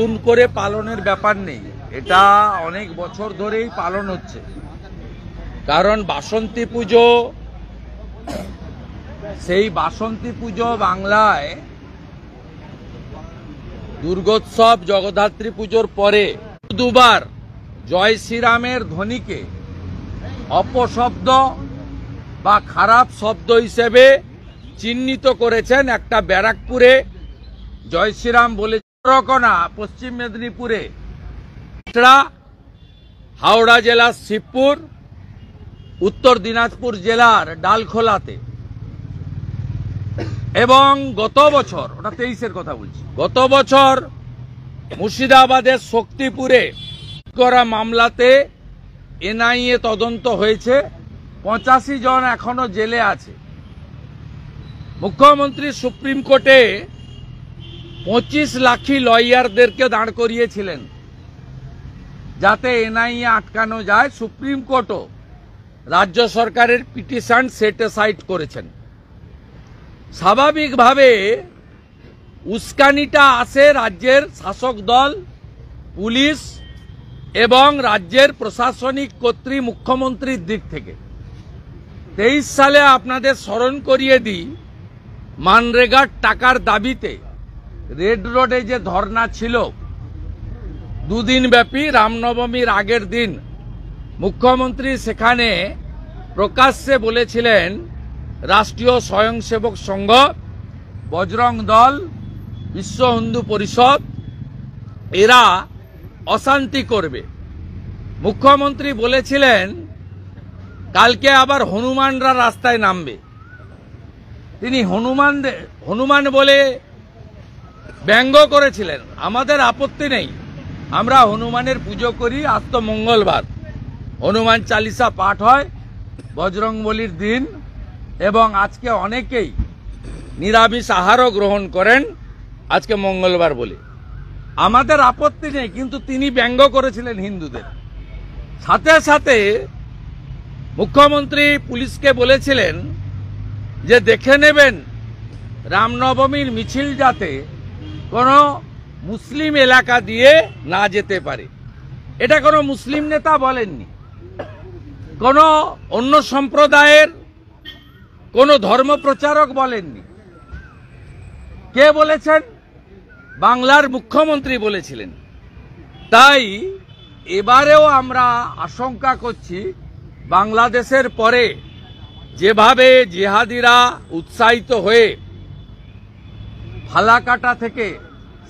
নতুন করে পালনের ব্যাপার নেই, এটা অনেক বছর ধরেই পালন হচ্ছে। কারণ বাসন্তী পুজো, সেই বাসন্তী পুজো বাংলায় দুর্গোৎসব জগদ্ধাত্রী পুজোর পরে দুবার জয় শ্রীরামের ধ্বনিকে অপশব্দ বা খারাপ শব্দ হিসেবে চিহ্নিত করেছেন। একটা ব্যারাকপুরে জয় শ্রীরাম বলে, রকনা পশ্চিম মেদিনীপুরে, হাওড়া জেলার শিবপুর, উত্তর দিনাজপুর জেলার ডালখোলাতে, এবং গত বছর, ওটা 23-এর কথা বলছি, গত বছর মুর্শিদাবাদের শক্তিপুরে করা মামলাতে এনআইএ তদন্ত হয়েছে। 85 জন এখনো জেলে আছে। মুখ্যমন্ত্রী সুপ্রিম কোর্টে 25 লাখি লয়ারদেরকে দাঁড় করিয়েছিলেন যাতে এনআইএ আটকানো যায়। সুপ্রিম কোর্টও রাজ্য সরকারের পিটিশন সেট অ্যাসাইড করেছেন। স্বাভাবিকভাবে উস্কানিটা আসে রাজ্যের শাসক দল, পুলিশ এবং রাজ্যের প্রশাসনিক কর্তৃ মুখ্যমন্ত্রীর দিক থেকে। 23 সালে আপনাদের স্মরণ করিয়ে দিই, মানরেগার টাকার দাবিতে রেড রোডে যে ধর্না ছিল 2 দিন ব্যাপী, রামনবমীর আগের দিন মুখ্যমন্ত্রী সেখানে প্রকাশ্যে বলেছিলেন রাষ্ট্রীয় স্বয়ংসেবক সংঘ, বজরং দল, বিশ্ব হিন্দু পরিষদ এরা অশান্তি করবে। মুখ্যমন্ত্রী বলেছিলেন কালকে আবার হনুমানরা রাস্তায় নামবে। তিনি হনুমান বলে ব্যঙ্গ করেছিলেন। আমাদের আপত্তি নেই, আমরা হনুমানের পুজো করি, আজ তো মঙ্গলবার, হনুমান চালিসা পাঠ হয় বজরংবলির দিন, এবং আজকে অনেকেই নিরামিষ আহারও গ্রহণ করেন আজকে মঙ্গলবার বলে, আমাদের আপত্তি নেই। কিন্তু তিনি ব্যঙ্গ করেছিলেন হিন্দুদের। সাথে সাথে মুখ্যমন্ত্রী পুলিশকে বলেছিলেন যে দেখে নেবেন রামনবমীর মিছিল যাতে কোনো মুসলিম এলাকা দিয়ে না যেতে পারে। এটা কোনো মুসলিম নেতা বলেননি, কোনো অন্য সম্প্রদায়ের কোনো ধর্ম প্রচারক বলেননি। কে বলেছেন? বাংলার মুখ্যমন্ত্রী বলেছিলেন। তাই এবারেও আমরা আশঙ্কা করছি বাংলাদেশের পরে যেভাবে জিহাদিরা উৎসাহিত হয়ে ফালাকাটা থেকে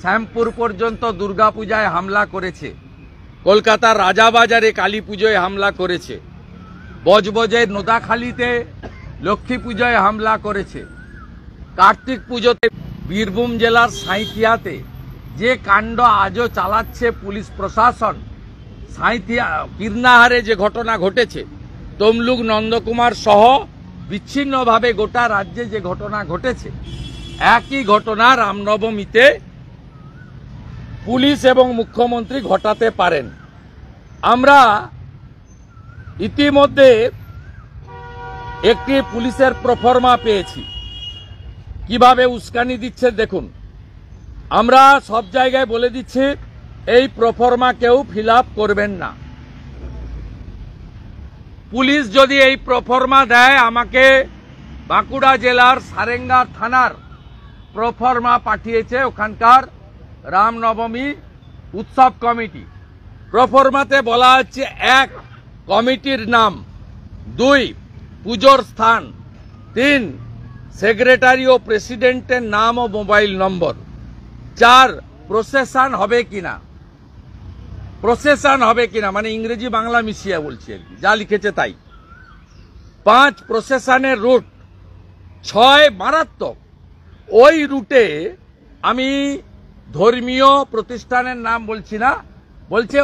শ্যামপুর পর্যন্ত দুর্গাপূজায় হামলা করেছে, কলকাতার রাজাবাজারে কালী পুজোয় হামলা করেছে, বজবজের নোদাখালীতে লক্ষ্মী পুজোয় হামলা করেছে, কার্তিক পুজোতে বীরভূম জেলার সাঁইথিয়াতে যে কাণ্ড আজও চালাচ্ছে পুলিশ প্রশাসন, সাঁইথিয়া কীর্ণাহারে যে ঘটনা ঘটেছে, তমলুক নন্দকুমার সহ বিচ্ছিন্নভাবে গোটা রাজ্যে যে ঘটনা ঘটেছে, একই ঘটনা রামনবমীতে পুলিশ এবং মুখ্যমন্ত্রী ঘটাতে পারেন। আমরা ইতিমধ্যে একটি পুলিশের প্রফর্মা পেয়েছি। কিভাবে উস্কানি দিচ্ছে দেখুন। আমরা সব জায়গায় বলে দিচ্ছি এই প্রফর্মা কেউ ফিল আপ করবেন না। পুলিশ যদি এই প্রফর্মা দেয়, আমাকে বাঁকুড়া জেলার সারেঙ্গা থানার প্রফর্মা পাঠিয়েছে ওখানকার রামনবমী উৎসব কমিটি। প্রফর্মাতে বলা হচ্ছে 1 কমিটির নাম, 2 পুজোর স্থান, 3 সেক্রেটারি ও প্রেসিডেন্টের নাম ও মোবাইল নম্বর, 4 প্রসেশন হবে কিনা, মানে ইংরেজি বাংলা মিশিয়ে বলছি আর কি, যা লিখেছে তাই। 5 প্রসেশনের রুট, 6 মারাত্মক। ওই রুটে আমি ধর্মীয় প্রতিষ্ঠানের নাম বলছি না, বলছে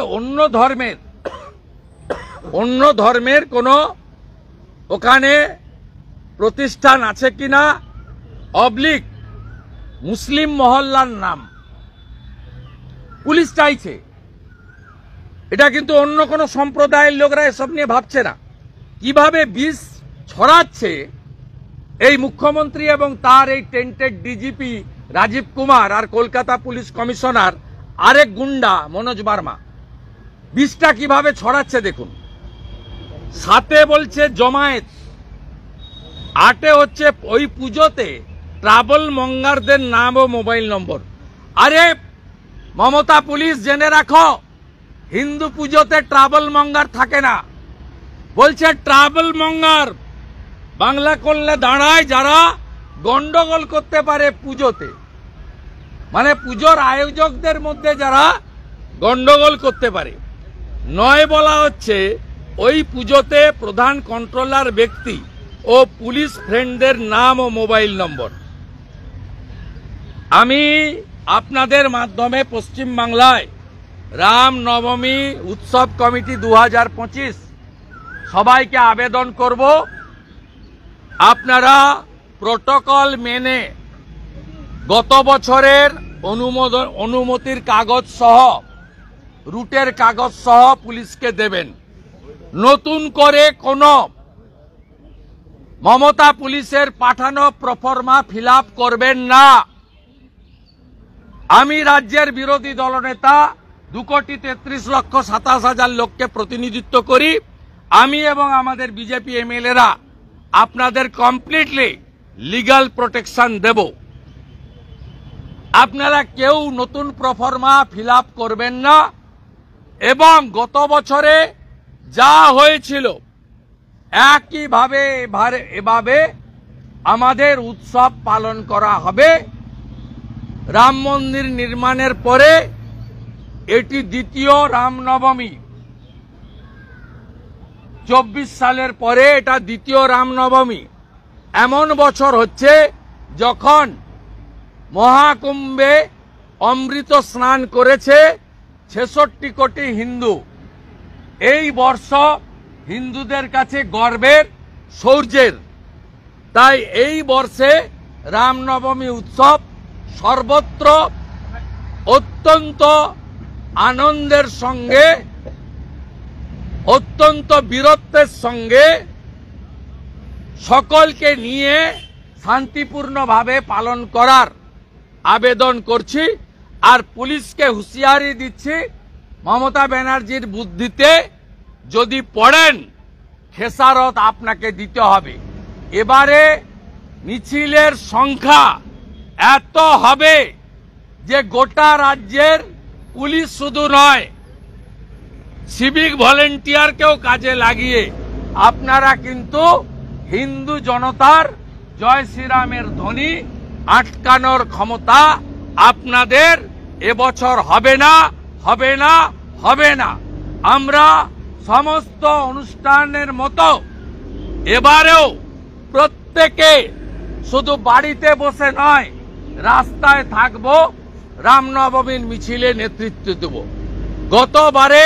অন্য ধর্মের কোনো ওখানে প্রতিষ্ঠান আছে কিনা, অবলিক মুসলিম মহল্লার নাম পুলিশ চাইছে। এটা কিন্তু অন্য কোনো সম্প্রদায়ের লোকরা এসব নিয়ে ভাবছে না। কিভাবে বিষ ছড়াচ্ছে এই মুখ্যমন্ত্রী এবং তার এই টেন্টেড ডিজিপি রাজীব কুমার আর কলকাতা পুলিশ কমিশনার আরেক গুন্ডা মনোজ বার্মা 20টা কিভাবে ছড়াচ্ছে দেখুন। 7 বলছে জমায়েত, 8 হচ্ছে ওই পুজোতে ট্রাভেল মঙ্গারদের নাম ও মোবাইল নম্বর। আরে মমতা পুলিশ জেনে রাখো, হিন্দু পুজোতে ট্রাভেল মঙ্গার থাকে না। বলছে ট্রাভেল মঙ্গার বাংলা করলে দাঁড়ায় যারা গন্ডগোল করতে পারে পুজোতে, মানে পুজোর আয়োজকদের মধ্যে যারা গন্ডগোল করতে পারে। 9 বলা হচ্ছে ওই পুজোতে প্রধান কন্ট্রোলার ব্যক্তি ও পুলিশ ফ্রেন্ডদের নাম ও মোবাইল নম্বর। আমি আপনাদের মাধ্যমে পশ্চিম বাংলায় রাম নবমী উৎসব কমিটি 2025 সবাইকে আবেদন করব, আপনারা প্রটোকল মেনে গত বছরের অনুমতির কাগজ সহ রুটের কাগজ সহ পুলিশকে দেবেন। নতুন করে কোনো মমতা পুলিশের পাঠানো প্রফর্মা ফিল আপ করবেন না। আমি রাজ্যের বিরোধী দলনেতা 2,33,27,000 লোককে প্রতিনিধিত্ব করি। আমি এবং আমাদের বিজেপি এমএলএরা আপনাদের কমপ্লিটলি লিগ্যাল প্রোটেকশন দেব। আপনারা কেউ নতুন প্রফর্মা ফিল আপ করবেন না এবং গত বছরে যা হয়েছিল একইভাবে এভাবে আমাদের উৎসব পালন করা হবে। রাম মন্দির নির্মাণের পরে এটি দ্বিতীয় রামনবমী, 24 সালের পরে এটা দ্বিতীয় রামনবমী। এমন বছর হচ্ছে যখন মহাকুম্ভে অমৃত স্নান করেছে 66 কোটি হিন্দু। এই বর্ষ হিন্দুদের কাছে গর্বের, শৌর্যের। তাই এই বর্ষে রামনবমী উৎসব সর্বত্র অত্যন্ত আনন্দের সঙ্গে, অত্যন্ত বীরত্বের সঙ্গে সকলকে নিয়ে শান্তিপূর্ণভাবে পালন করার আবেদন করছি। আর পুলিশকে হুঁশিয়ারি দিচ্ছি, মমতা ব্যানার্জির বুদ্ধিতে যদি পড়েন খেসারত আপনাকে দিতে হবে। এবারে মিছিলের সংখ্যা এত হবে যে গোটা রাজ্যের পুলিশ শুধু নয়, সিভিক ভলেন্টিয়ারকেও কাজে লাগিয়ে আপনারা কিন্তু হিন্দু জনতার জয় শ্রীরামের ধ্বনি আটকানোর ক্ষমতা আপনাদের এবছর হবে না, হবে না, হবে না। আমরা সমস্ত অনুষ্ঠানের মতো এবারেও প্রত্যেকে শুধু বাড়িতে বসে নয়, রাস্তায় থাকবো, রামনবমীর মিছিলে নেতৃত্ব দেব। গতবারে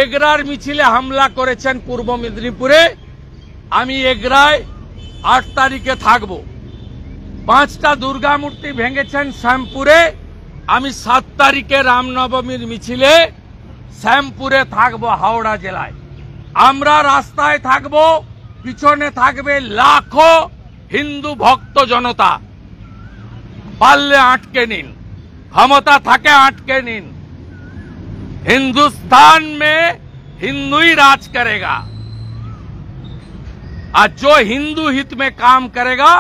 এগরার মিছিলে হামলা করেছেন পূর্ব মেদিনীপুরে, আমি এগরায় 8 তারিখে থাকব। 5টা দুর্গা মূর্তি ভেঙেছেন শ্যামপুরে, আমি 7 তারিখে রামনবমীর মিছিলে শ্যামপুরে থাকব, হাওড়া জেলায়। আমরা রাস্তায় থাকব, পিছনে থাকবে লাখো হিন্দু ভক্ত জনতা। পারলে আটকে নিন, ক্ষমতা থাকে আটকে নিন। हिंदुस्तान में हिंदू ही राज करेगा और जो हिंदू हित में काम करेगा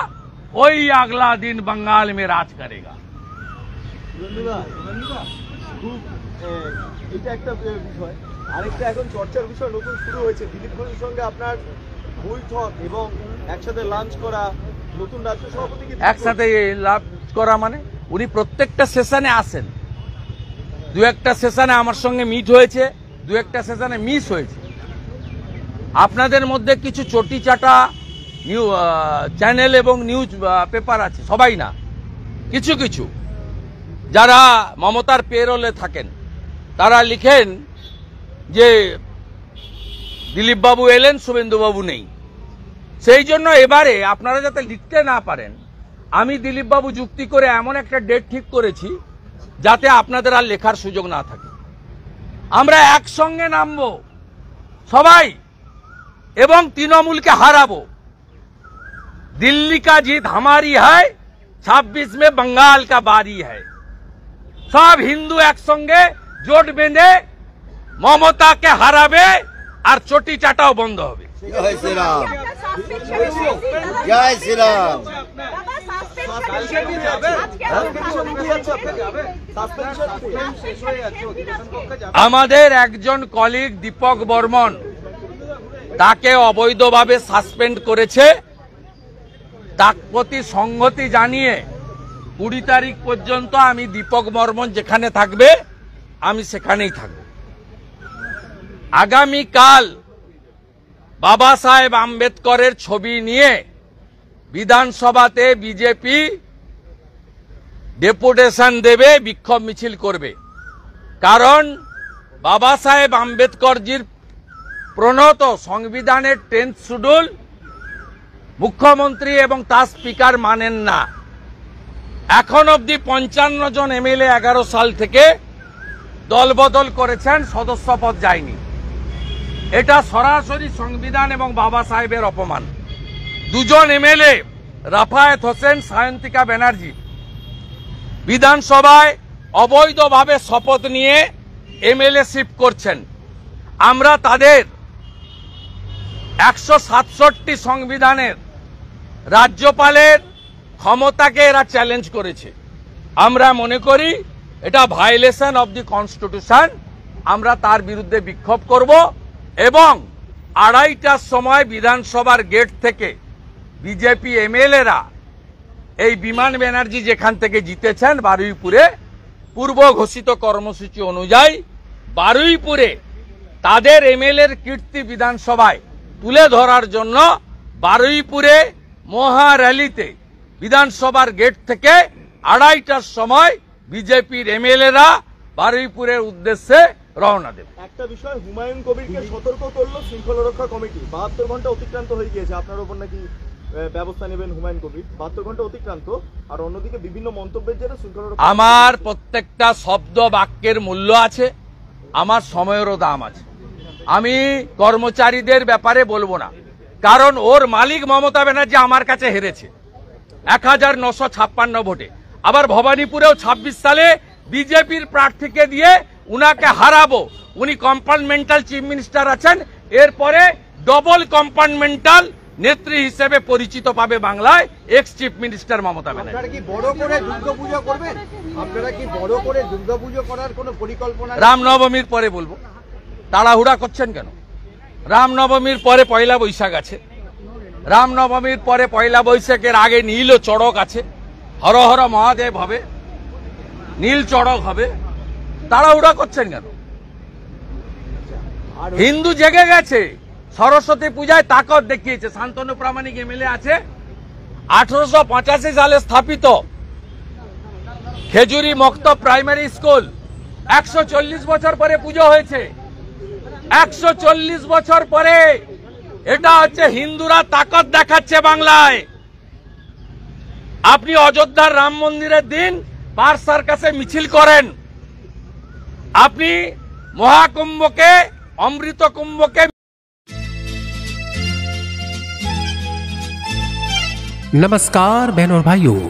वही अगला दिन बंगाल में राज करेगा। এটা একটা বিষয়। আরেকটা এখন চর্চার বিষয় নতুন শুরু হয়েছে, দিলীপ ঘোষের সঙ্গে আপনার বৈঠক এবং একসাথে লাঞ্চ করা। নতুন রাজ্য সভাপতি একসাথে লাঞ্চ করা মানে উনি প্রত্যেকটা সেশনে আসেন। 2-1টা সেশনে আমার সঙ্গে মিট হয়েছে, 2-1টা সেশনে মিস হয়েছে। আপনাদের মধ্যে কিছু চটি চাটা চ্যানেল এবং নিউজ পেপার আছে, সবাই না, কিছু কিছু যারা মমতার পেরোলে থাকেন তারা লিখেন যে দিলীপ বাবু এলেন, শুভেন্দু বাবু নেই। সেই জন্য এবারে আপনারা যাতে লিখতে না পারেন, আমি দিলীপ বাবু যুক্তি করে এমন একটা ডেট ঠিক করেছি যাতে আপনাদের আর লেখার সুযোগ না থাকে। আমরা একসঙ্গে নামবো সবাই এবং তৃণমূলকে হারাবো। দিল্লি কা জিত হামারি হ্যায়, 26 में बंगाल का बारी है। সব হিন্দু একসঙ্গে জোট বেঁধে মমতাকে হারাবে আর চটি চাটাও বন্ধ হবে। জয় শ্রীরাম, জয় শ্রীরাম। আমাদের একজন কলিগ দীপক বর্মন, তাকে অবৈধভাবে সাসপেন্ড করেছে। তার প্রতি সংহতি জানিয়ে 20 তারিখ পর্যন্ত আমি দীপক বর্মন যেখানে থাকবে আমি সেখানেই থাকব। আগামীকাল বাবা সাহেব আম্বেদকরের ছবি নিয়ে বিধানসভাতে বিজেপি ডেপুটেশন দেবে, বিক্ষোভ মিছিল করবে। কারণ বাবা সাহেব আম্বেদকরজির প্রণত সংবিধানের 10th শিডিউল মুখ্যমন্ত্রী এবং তার স্পিকার মানেন না। এখন অবধি 55 জন এমএলএ 11 সাল থেকে দলবদল করেছেন, সদস্য পদ যায়নি। এটা সরাসরি সংবিধান এবং বাবা সাহেবের অপমান। 2 জন এমএলএ রাফায়েত হোসেন, সায়ন্তিকা ব্যানার্জি বিধানসভায় অবৈধভাবে শপথ নিয়ে এমএলএ শিফট করছেন। আমরা তাদের 167 সংবিধানের রাজ্যপালের ক্ষমতাকে এরা চ্যালেঞ্জ করেছে। আমরা মনে করি এটা ভায়োলেশন অব দি কনস্টিটিউশন। আমরা তার বিরুদ্ধে বিক্ষোভ করব এবং 2:30টার সময় বিধানসভার গেট থেকে বিজেপি এমএলএরা এই বিমান ব্যানার্জি যেখান থেকে জিতেছেন বারুইপুরে, পূর্ব ঘোষিত কর্মসূচি অনুযায়ী বারুইপুরে তাদের এমএলএর কীর্তি বিধানসভায় তুলে ধরার জন্য বারুইপুরে মহা র্যালিতে বিধানসভার গেট থেকে 2:30টার সময় বিজেপির এমএলএরা বারুইপুরের উদ্দেশ্যে রওনা দেবে। একটা বিষয়, হুমায়ুন কবিরকে সতর্ক করলো শৃঙ্খলা রক্ষা কমিটি। 72 ঘন্টা অতিক্রান্ত হয়ে গিয়েছে, আপনার উপর নাকি ব্যবস্থা নেবেন হুমায়ুন কবির। 72 ঘন্টা অতিক্রান্ত, আর অন্যদিকে বিভিন্ন মন্তব্যের জন্য শৃঙ্খলা রক্ষা। আমার প্রত্যেকটা শব্দ বাক্যের মূল্য আছে, আমার সময়েরও দাম আছে। আমি কর্মচারীদের ব্যাপারে বলবো না, কারণ ওর মালিক মমতা ব্যানার্জি আমার কাছে হেরেছে 1956 ভোটে। আবার ভবানীপুরেও 26 সালে বিজেপির প্রার্থীকে দিয়ে উনাকে হারাবো। উনি কম্পার্টমেন্টাল চিফ মিনিস্টার আছেন, এরপরে ডবল কম্পার্টমেন্টাল নেত্রী হিসেবে পরিচিত পাবে বাংলায় x chief minister Mamata Banerjee. আপনারা কি বড় করে দুর্গাপূজা করবেন? আপনারা কি বড় করে দুর্গাপূজা করার কোনো পরিকল্পনা? রামনবমীর পরে বলবো। তাড়াহুড়া করছেন কেন? রামনবমীর পরে পয়লা বৈশাখ আছে, রামনবমীর পরে পয়লা বৈশাখের আগে নীল চড়ক আছে, হর হর মহাদেব হবে, নীল চড়ক হবে। তাড়াহুড়া করছেন কেন? হিন্দু জেগে গেছে, সরস্বতী পূজায় তাকত দেখিয়েছে। শান্তনু প্রামাণিক এমএলএ আছে, 1885 সালে স্থাপিত খেজুরি মক্তব প্রাইমারি স্কুল 140 বছর পরে পুজো হয়েছে। 140 বছর পরে এটা হচ্ছে হিন্দুরা তাকত দেখাচ্ছে বাংলায়। আপনি অযোধ্যার রাম মন্দিরের দিন পার সার্কাসে মিছিল করেন, আপনি মহাকুম্ভকে অমৃত কুম্ভকে। नमस्कार बहनों और भाइयों,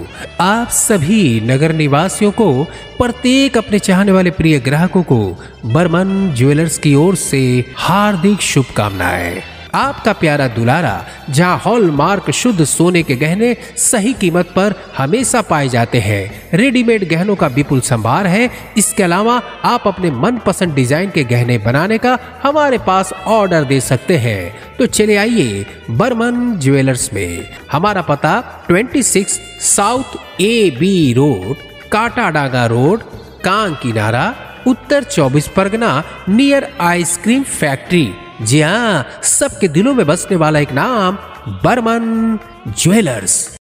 आप सभी नगर निवासियों को, प्रत्येक अपने चाहने वाले प्रिय ग्राहकों को बर्मन ज्वेलर्स की ओर से हार्दिक शुभकामनाएं। आपका प्यारा दुलारा, जहां हॉलमार्क शुद्ध सोने के गहने सही कीमत पर हमेशा पाए जाते हैं। रेडीमेड गहनों का विपुल संभार है। इसके अलावा आप अपने मनपसंद डिजाइन के गहने बनाने का हमारे पास ऑर्डर दे सकते हैं। तो चले आइए बर्मन ज्वेलर्स में। हमारा पता 26 साउथ AB रोड, काटाडांगा रोड, कांकीनारा, उत्तर 24 परगना, नियर आइसक्रीम फैक्ट्री। जी हाँ, सबके दिलों में बसने वाला एक नाम, बर्मन ज्वेलर्स।